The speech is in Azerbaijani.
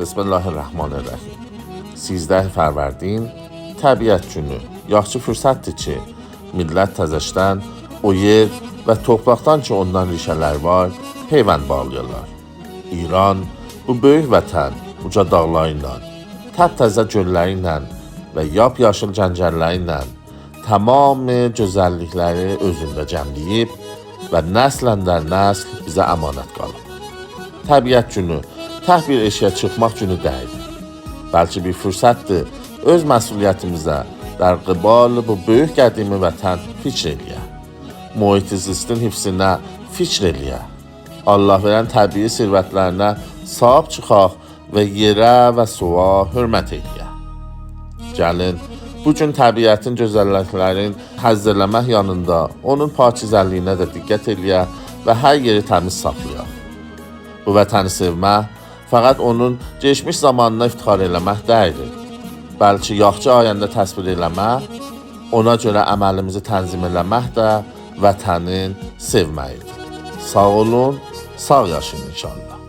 Bismillahirrahmanirrahim. 13 Fərvərdin Təbiət Günü yaxşı fürsətdir ki, millət təzəşdən o yer və torpaqdan ki ondan rişələr var, peyvənd bağlayırlar. İran bu böyük vətən uca dağları ilə, təptəzə gölləri ilə və yap-yaşıl cəngəlləri ilə tamamı gözəllikləri özündə cəmləyib və nəsləndən nəsl bizə əmanət qalıb. Təbiət Günü tək bir eşiyə çıxmaq günü deyil. Bəlkə bir fürsətdir öz məsuliyyətimizə در قبال bu böyük qədimi vətən fikr eləyə. Mühit zistin hifzinə fikr eləyə. Allah verən təbii sirvətlərinə sahib çıxaq və yerə və suya hörmət eləyə. Gəlin, bugün təbiətin gözəlliklərin həzz eləmək yanında onun pakizəliyinə də diqqət eləyə və hər yeri təmiz saxlayaq. Bu vətəni sevmək fəqət onun geçmiş zamanına iftixar eləmək deyil. Bəlkə yaxşı ayəndə təsvir eləmək, ona görə əməlimizi tənzim eləmək də vətənin sevməyidir. Sağ olun, sağ yaşayın inşallah.